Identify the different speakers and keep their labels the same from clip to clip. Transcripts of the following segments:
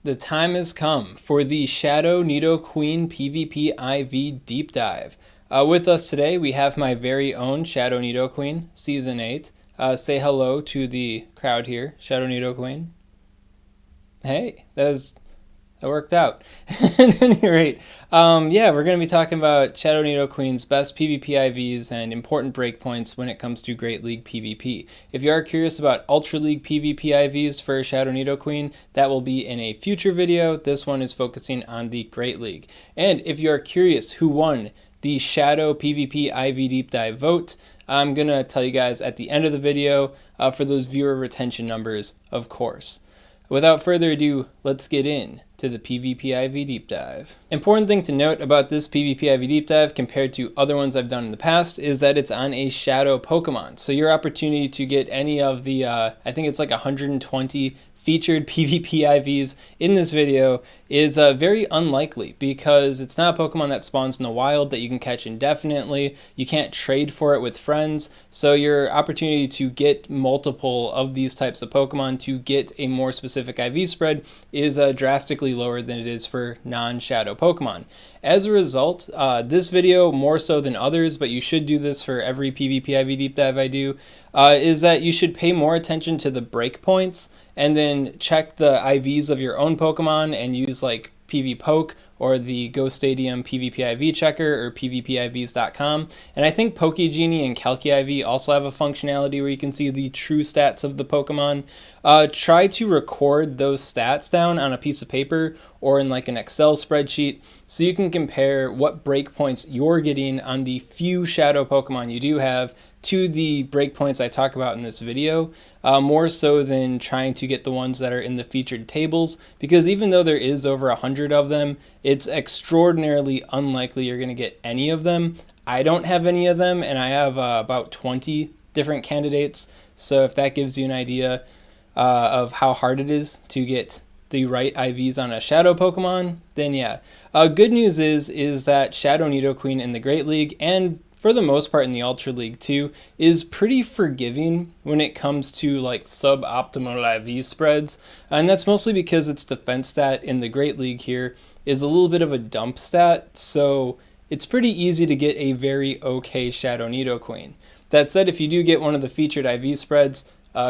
Speaker 1: The time has come for the Shadow Nidoqueen PvP IV deep dive. With us today, we have my very own Shadow Nidoqueen, Season 8. Say hello to the crowd here, Shadow Nidoqueen. Hey, that worked out. At any rate, we're going to be talking about Shadow Nidoqueen's best PvP IVs and important breakpoints when it comes to Great League PvP. If you are curious about Ultra League PvP IVs for Shadow Nidoqueen, that will be in a future video. This one is focusing on the Great League. And if you are curious who won the Shadow PvP IV Deep Dive vote, I'm going to tell you guys at the end of the video for those viewer retention numbers, of course. Without further ado, let's get in to the PvP IV Deep Dive. Important thing to note about this PvP IV Deep Dive compared to other ones I've done in the past is that it's on a Shadow Pokemon. So your opportunity to get any of the, I think it's like 120 featured PvP IVs in this video is very unlikely because it's not a Pokemon that spawns in the wild that you can catch indefinitely. You can't trade for it with friends, so your opportunity to get multiple of these types of Pokemon to get a more specific IV spread is drastically lower than it is for non-Shadow Pokemon. As a result, this video, more so than others, but you should do this for every PvP IV deep dive I do, is that you should pay more attention to the breakpoints and then check the IVs of your own Pokemon and use like PvPoke or the Go Stadium PvP IV checker or PvPIVs.com. And I think PokeGenie and CalciIV also have a functionality where you can see the true stats of the Pokemon. Try to record those stats down on a piece of paper or in like an Excel spreadsheet so you can compare what breakpoints you're getting on the few Shadow Pokemon you do have to the breakpoints I talk about in this video, more so than trying to get the ones that are in the featured tables, because even though there is over 100 of them, it's extraordinarily unlikely you're going to get any of them. I don't have any of them, and I have about 20 different candidates, so if that gives you an idea of how hard it is to get the right IVs on a Shadow Pokemon, then yeah. Good news is that Shadow Nidoqueen in the Great League, and for the most part in the Ultra League too, is pretty forgiving when it comes to like suboptimal IV spreads. And that's mostly because its defense stat in the Great League here is a little bit of a dump stat, so it's pretty easy to get a very okay Shadow Nidoqueen. That said, if you do get one of the featured IV spreads,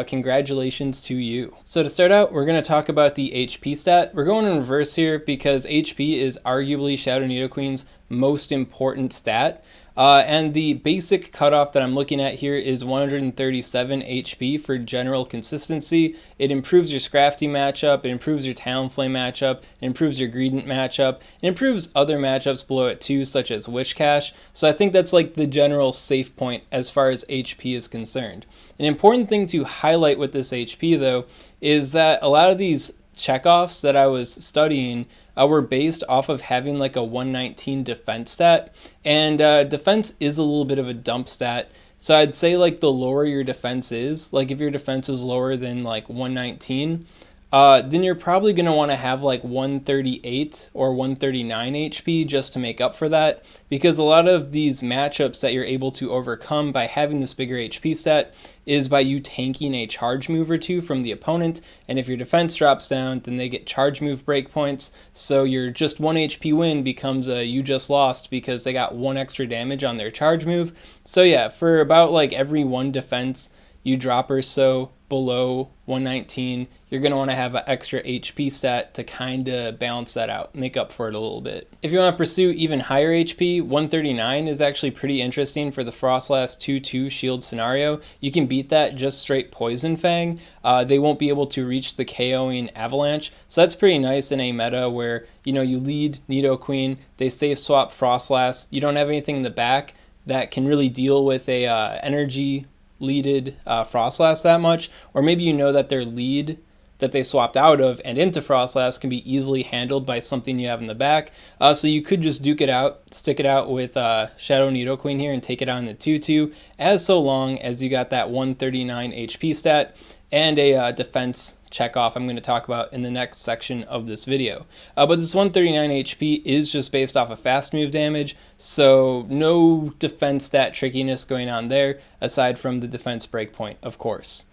Speaker 1: congratulations to you. So to start out, we're going to talk about the HP stat. We're going in reverse here because HP is arguably Shadow Nidoqueen's most important stat. And the basic cutoff that I'm looking at here is 137 HP for general consistency. It improves your Scrafty matchup, it improves your Talonflame matchup, it improves your Greedent matchup, it improves other matchups below it too, such as Wishcash. So I think that's like the general safe point as far as HP is concerned. An important thing to highlight with this HP though is that a lot of these checkoffs that I was studying were based off of having like a 119 defense stat, and defense is a little bit of a dump stat. So I'd say like the lower your defense is, like if your defense is lower than like 119, then you're probably going to want to have like 138 or 139 HP just to make up for that, because a lot of these matchups that you're able to overcome by having this bigger HP stat is by you tanking a charge move or two from the opponent, and if your defense drops down, then they get charge move breakpoints, so your just 1 HP win becomes a you just lost because they got 1 extra damage on their charge move. So yeah, for about like every 1 defense you drop or so below 119, you're going to want to have an extra HP stat to kind of balance that out, make up for it a little bit. If you want to pursue even higher HP, 139 is actually pretty interesting for the Frostlass 2-2 shield scenario. You can beat that just straight Poison Fang. They won't be able to reach the KOing Avalanche, so that's pretty nice in a meta where, you know, you lead Nidoqueen, they safe swap Frostlass, you don't have anything in the back that can really deal with a energy leaded Frostlass that much, or maybe you know that their lead that they swapped out of and into Frostlass can be easily handled by something you have in the back, so you could just duke it out, stick it out with Shadow Nidoqueen here and take it on the 2-2, as so long as you got that 139 HP stat and a defense checkoff I'm going to talk about in the next section of this video. But this 139 HP is just based off of fast move damage, so no defense stat trickiness going on there, aside from the defense breakpoint, of course.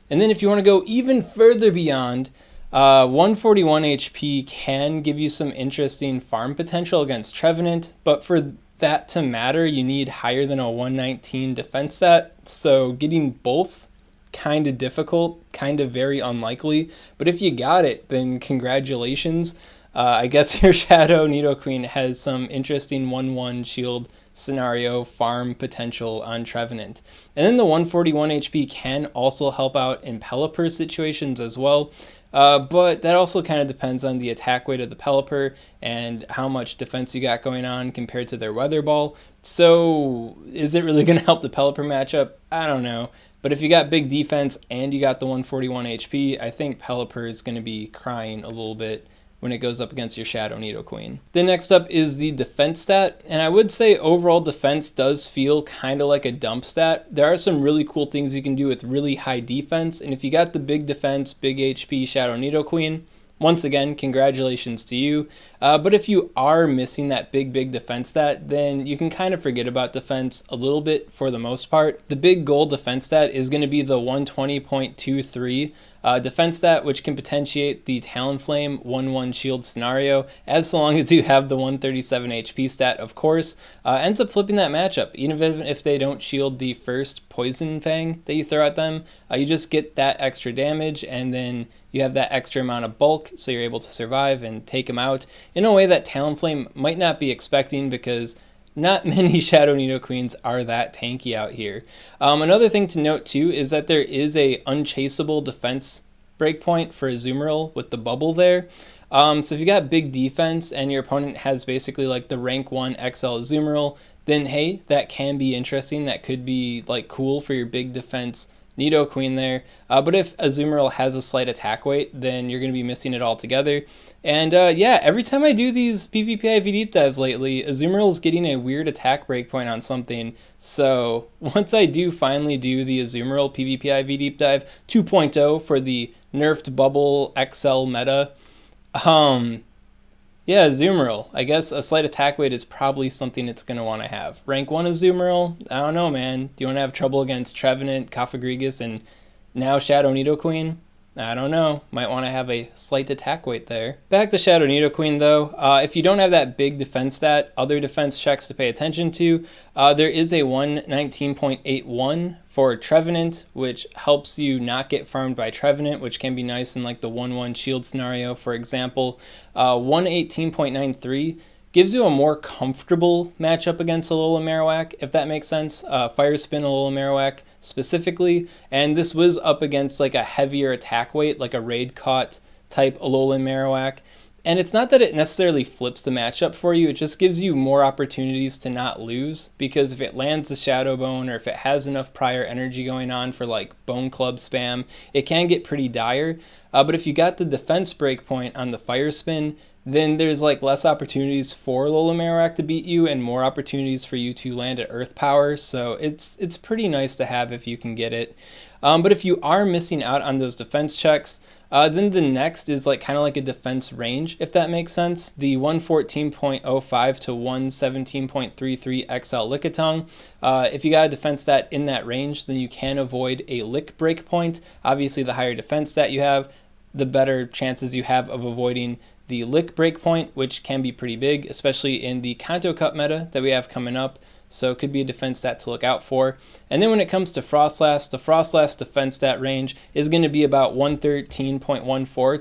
Speaker 1: And then if you want to go even further beyond, 141 HP can give you some interesting farm potential against Trevenant, but for that to matter, you need higher than a 119 defense stat, so getting both kind of difficult, kind of very unlikely, but if you got it, then congratulations. I guess your Shadow Nidoqueen has some interesting 1-1 shield scenario farm potential on Trevenant. And then the 141 HP can also help out in Pelipper situations as well, but that also kind of depends on the attack weight of the Pelipper and how much defense you got going on compared to their Weather Ball. So is it really going to help the Pelipper matchup? I don't know. But if you got big defense and you got the 141 HP, I think Pelipper is going to be crying a little bit when it goes up against your Shadow Nidoqueen. Then next up is the defense stat, and I would say overall defense does feel kind of like a dump stat. There are some really cool things you can do with really high defense, and if you got the big defense, big HP Shadow Nidoqueen, once again, congratulations to you. But if you are missing that big defense stat, then you can kind of forget about defense a little bit for the most part. The big goal defense stat is going to be the 120.23 defense stat, which can potentiate the Talonflame 1-1 shield scenario, as long as you have the 137 HP stat, of course. Ends up flipping that matchup. Even if they don't shield the first Poison Fang that you throw at them, you just get that extra damage, and then you have that extra amount of bulk, so you're able to survive and take them out in a way that Talonflame might not be expecting, because not many Shadow Nidoqueens are that tanky out here. Another thing to note too is that there is a unchaseable defense breakpoint for Azumarill with the bubble there. So if you got big defense and your opponent has basically like the rank 1 XL Azumarill, then hey, that can be interesting. That could be like cool for your big defense Nidoqueen there. But if Azumarill has a slight attack weight, then you're going to be missing it altogether. And yeah, every time I do these PvP IV deep dives lately, Azumarill is getting a weird attack breakpoint on something. So once I do finally do the Azumarill PvP IV deep dive 2.0 for the nerfed bubble XL meta, yeah, Azumarill. I guess a slight attack weight is probably something it's going to want to have. Rank 1 Azumarill? I don't know, man. Do you want to have trouble against Trevenant, Cofagrigus, and now Shadow Nidoqueen? I don't know. Might want to have a slight attack weight there. Back to Shadow Nidoqueen though. If you don't have that big defense stat, other defense checks to pay attention to, there is a 119.81 for Trevenant, which helps you not get farmed by Trevenant, which can be nice in like the 1-1 shield scenario, for example. 118.93 gives you a more comfortable matchup against Alola Marowak, if that makes sense. Fire Spin Alola Marowak specifically, and this was up against like a heavier attack weight, like a Raid Caught type Alola Marowak. And it's not that it necessarily flips the matchup for you, it just gives you more opportunities to not lose, because if it lands the Shadow Bone, or if it has enough prior energy going on for like Bone Club spam, it can get pretty dire. But if you got the defense breakpoint on the Fire Spin, then there's like less opportunities for Alola Marowak to beat you and more opportunities for you to land at Earth Power, so it's pretty nice to have if you can get it. But if you are missing out on those defense checks, then the next is like kind of like a defense range, if that makes sense. The 114.05 to 117.33 XL Lickitung. If you got a defense stat in that range, then you can avoid a Lick breakpoint. Obviously, the higher defense stat you have, the better chances you have of avoiding the Lick breakpoint, which can be pretty big, especially in the Kanto Cup meta that we have coming up. So it could be a defense stat to look out for. And then when it comes to Frostlass, the Frostlass defense stat range is going to be about 113.14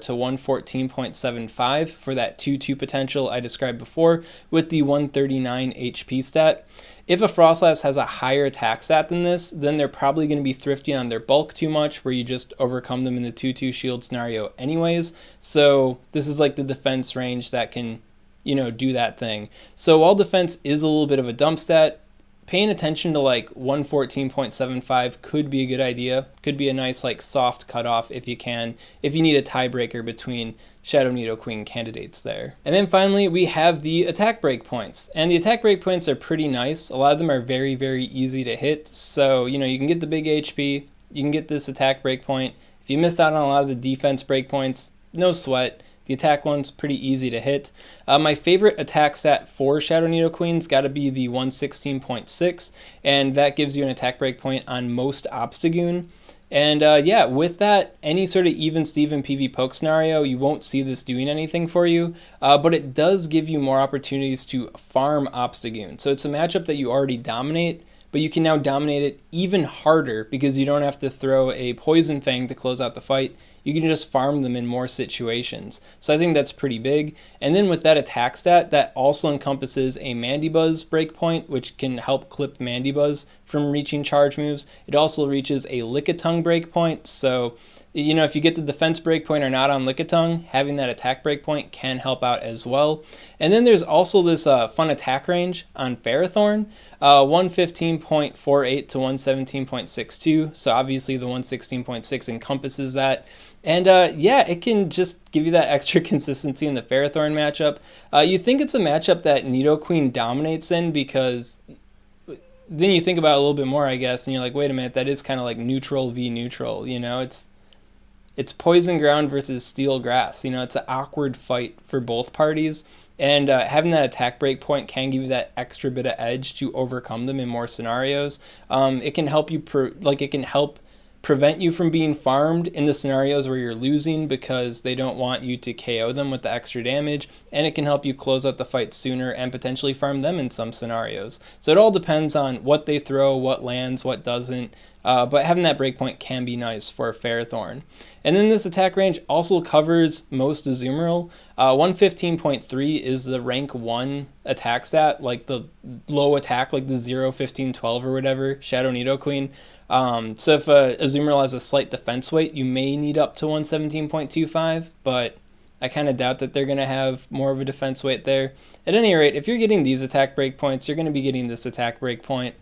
Speaker 1: to 114.75 for that 2-2 potential I described before with the 139 HP stat. If a Frostlass has a higher attack stat than this, then they're probably going to be thrifty on their bulk too much, where you just overcome them in the 2-2 shield scenario anyways. So this is like the defense range that can, you know, do that thing. So while defense is a little bit of a dump stat, paying attention to like 114.75 could be a good idea. Could be a nice like soft cutoff if you can, if you need a tiebreaker between Shadow Nidoqueen candidates there. And then finally we have the attack breakpoints, and the attack breakpoints are pretty nice. A lot of them are very easy to hit, so you know, you can get the big HP, you can get this attack breakpoint. If you missed out on a lot of the defense breakpoints, no sweat. The attack one's pretty easy to hit. My favorite attack stat for Shadow Nidoqueen's got to be the 116.6, and that gives you an attack breakpoint on most Obstagoon. And yeah, with that, any sort of even-steven PV poke scenario, you won't see this doing anything for you, but it does give you more opportunities to farm Obstagoon. So it's a matchup that you already dominate, but you can now dominate it even harder because you don't have to throw a Poison Fang to close out the fight. You can just farm them in more situations. So I think that's pretty big. And then with that attack stat, that also encompasses a Mandibuzz breakpoint, which can help clip Mandibuzz from reaching charge moves. It also reaches a Lickitung breakpoint, so you know, if you get the defense breakpoint or not on Lickitung, having that attack breakpoint can help out as well. And then there's also this fun attack range on Ferrothorn, 115.48 to 117.62. So obviously the 116.6 encompasses that. And yeah, it can just give you that extra consistency in the Ferrothorn matchup. You think it's a matchup that Nidoqueen dominates in because then you think about it a little bit more, I guess, and you're like, wait a minute, that is kind of like neutral v neutral, you know? It's poison ground versus steel grass. You know, it's an awkward fight for both parties. And having that attack break point can give you that extra bit of edge to overcome them in more scenarios. It can help you, it can help prevent you from being farmed in the scenarios where you're losing because they don't want you to KO them with the extra damage, and it can help you close out the fight sooner and potentially farm them in some scenarios. So it all depends on what they throw, what lands, what doesn't, but having that breakpoint can be nice for Ferrothorn. And then this attack range also covers most Azumarill. 115.3 is the rank 1 attack stat, like the low attack, like the 0, 15, 12 or whatever, Shadow Nidoqueen. So if Azumarill has a slight defense weight, you may need up to 117.25, but I kind of doubt that they're going to have more of a defense weight there. At any rate, if you're getting these attack breakpoints, you're going to be getting this attack breakpoint.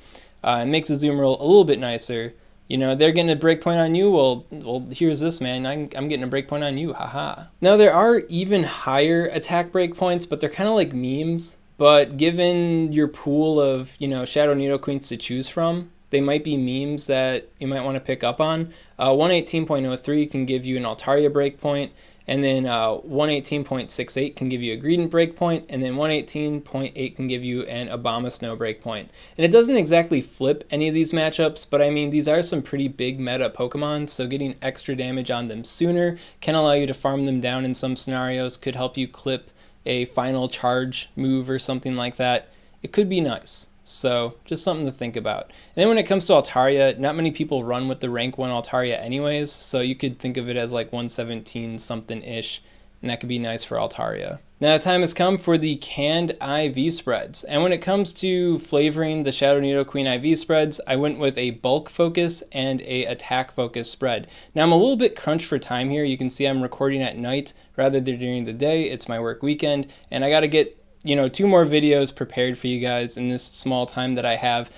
Speaker 1: It makes Azumarill a little bit nicer. You know, they're getting a breakpoint on you, well, here's this, man. I'm getting a breakpoint on you, haha. Now, there are even higher attack breakpoints, but they're kind of like memes. But given your pool of, you know, Shadow Nidoqueens to choose from, they might be memes that you might want to pick up on. 118.03 can give you an Altaria breakpoint, and then 118.68 can give you a Greedent breakpoint, and then 118.8 can give you an Abomasnow breakpoint. And it doesn't exactly flip any of these matchups, but I mean, these are some pretty big meta Pokemon, so getting extra damage on them sooner can allow you to farm them down in some scenarios, could help you clip a final charge move or something like that. It could be nice. So just something to think about. And then when it comes to Altaria, not many people run with the rank 1 Altaria anyways, so you could think of it as like 117 something-ish, and that could be nice for Altaria. Now the time has come for the canned IV spreads. And when it comes to flavoring the Shadow Nidoqueen IV spreads, I went with a bulk focus and a attack focus spread. Now I'm a little bit crunched for time here. You can see I'm recording at night rather than during the day. It's my work weekend, and I got to get 2 more videos prepared for you guys in this small time that I have.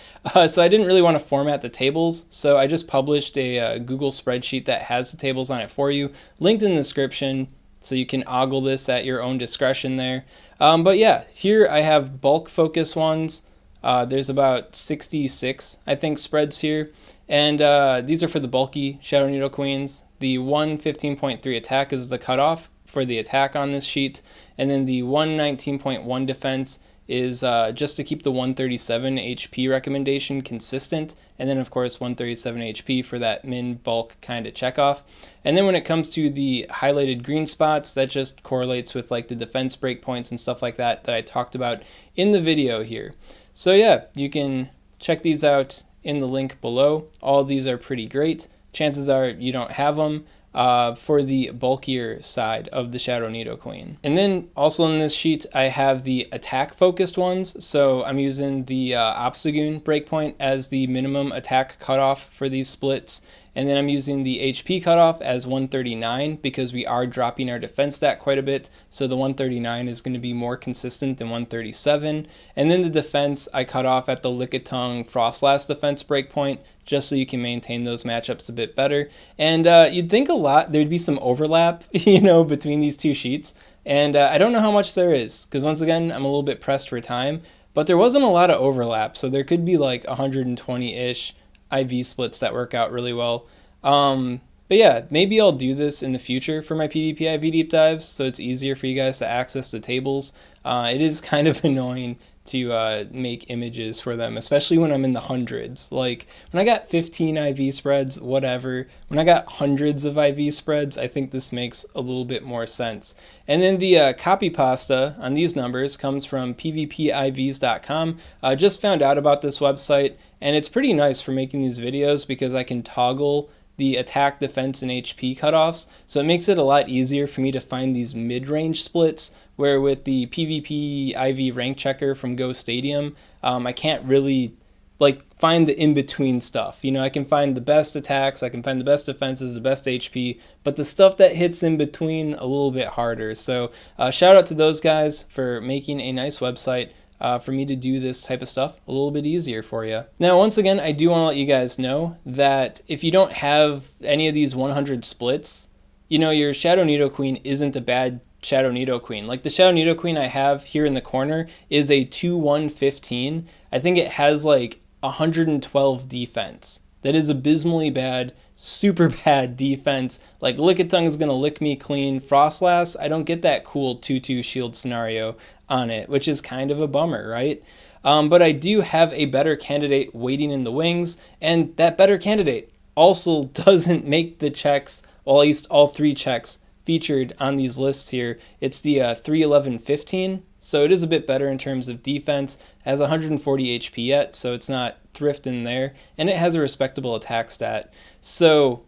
Speaker 1: So I didn't really want to format the tables, so I just published a Google spreadsheet that has the tables on it for you, linked in the description, so you can ogle this at your own discretion there. But yeah, here I have bulk focus ones. There's about 66, I think, spreads here. And these are for the bulky Shadow Nidoqueens. The 115.3 attack is the cutoff for the attack on this sheet, and then the 119.1 defense is just to keep the 137 HP recommendation consistent, and then of course 137 HP for that min bulk kind of checkoff. And then when it comes to the highlighted green spots, that just correlates with like the defense breakpoints and stuff like that I talked about in the video here. So yeah, you can check these out in the link below. All of these are pretty great. Chances are you don't have them for the bulkier side of the Shadow Nidoqueen. And then also in this sheet, I have the attack focused ones. So I'm using the Obstagoon breakpoint as the minimum attack cutoff for these splits. And then I'm using the HP cutoff as 139 because we are dropping our defense stat quite a bit. So the 139 is going to be more consistent than 137. And then the defense I cut off at the Lickitung Frostlass defense breakpoint just so you can maintain those matchups a bit better. And you'd think there'd be some overlap, between these 2 sheets. And I don't know how much there is because once again, I'm a little bit pressed for time, but there wasn't a lot of overlap. So there could be like 120-ish IV splits that work out really well. But yeah, maybe I'll do this in the future for my PvP IV deep dives so it's easier for you guys to access the tables. It is kind of annoying to make images for them, especially when I'm in the hundreds. Like when I got 15 IV spreads, whatever. When I got hundreds of IV spreads, I think this makes a little bit more sense. And then the copy pasta on these numbers comes from PvPIVs.com. I just found out about this website, and it's pretty nice for making these videos because I can toggle the attack, defense, and HP cutoffs, so it makes it a lot easier for me to find these mid-range splits, where with the PvP IV rank checker from Go Stadium, I can't really find the in-between stuff. You know, I can find the best attacks, I can find the best defenses, the best HP, but the stuff that hits in between, a little bit harder. So shout out to those guys for making a nice website for me to do this type of stuff a little bit easier for you. Now, once again, I do want to let you guys know that if you don't have any of these 100 splits, you know, your Shadow Nidoqueen isn't a bad Shadow Nidoqueen. Like the Shadow Nidoqueen I have here in the corner is a 2-1-15. I think it has like 112 defense. That is abysmally bad, super bad defense. Like Lickitung is going to lick me clean. Frostlass, I don't get that cool 2-2 shield scenario on it, which is kind of a bummer, right? But I do have a better candidate waiting in the wings, and that better candidate also doesn't make the checks, well, at least all 3 checks featured on these lists here. It's the 3-11-15, so it is a bit better in terms of defense. It has 140 HP yet, so it's not thrift in there, and it has a respectable attack stat. So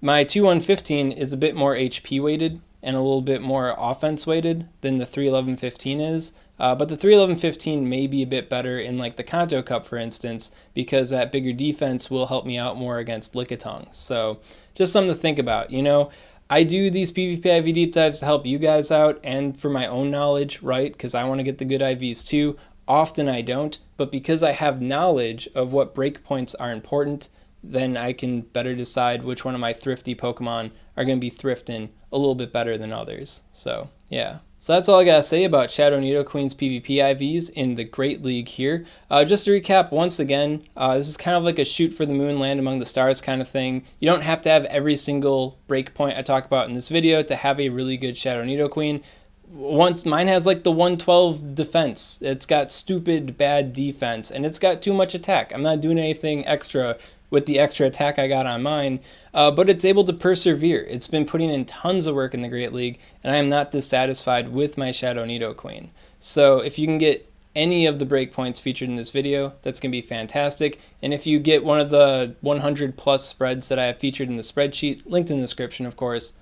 Speaker 1: my 2-1-15 is a bit more HP weighted and a little bit more offense weighted than the 3-11-15 is. But the 3-11-15 may be a bit better in like the Kanto Cup, for instance, because that bigger defense will help me out more against Lickitung. So just something to think about. You know, I do these PvP IV deep dives to help you guys out and for my own knowledge, right? Because I want to get the good IVs too. Often I don't, but because I have knowledge of what breakpoints are important, then I can better decide which one of my thrifty Pokemon are going to be thrifting a little bit better than others. So, yeah. So that's all I gotta say about Shadow Nidoqueens PvP IVs in the Great League here. Just to recap once again, this is kind of like a shoot for the moon, land among the stars kind of thing. You don't have to have every single breakpoint I talk about in this video to have a really good Shadow Nidoqueen. Mine has like the 112 defense. It's got stupid bad defense, and it's got too much attack. I'm not doing anything extra with the extra attack I got on mine, but it's able to persevere. It's been putting in tons of work in the Great League, and I am not dissatisfied with my Shadow Nidoqueen. So if you can get any of the breakpoints featured in this video, that's going to be fantastic. And if you get one of the 100 plus spreads that I have featured in the spreadsheet, linked in the description of course,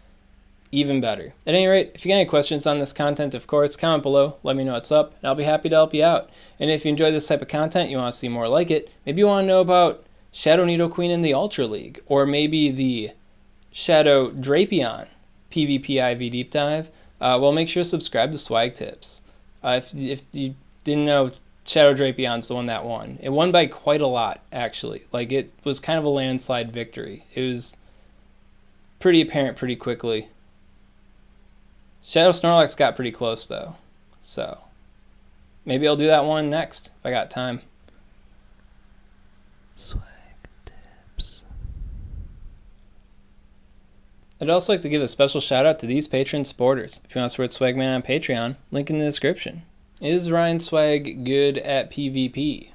Speaker 1: even better. At any rate, if you got any questions on this content, of course, comment below, let me know what's up, and I'll be happy to help you out. And if you enjoy this type of content, you want to see more like it, maybe you want to know about Shadow Nidoqueen in the Ultra League, or maybe the Shadow Drapion PvP IV Deep Dive, well, make sure to subscribe to SwagTips. If you didn't know, Shadow Drapion's the one that won. It won by quite a lot, actually. Like, it was kind of a landslide victory. It was pretty apparent pretty quickly. Shadow Snorlax got pretty close, though. So, maybe I'll do that one next, if I got time. SwagTips. I'd also like to give a special shout out to these Patreon supporters. If you want to support Swagman on Patreon, link in the description. Is Ryan Swag good at PvP?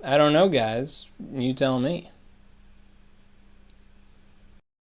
Speaker 1: I don't know, guys. You tell me.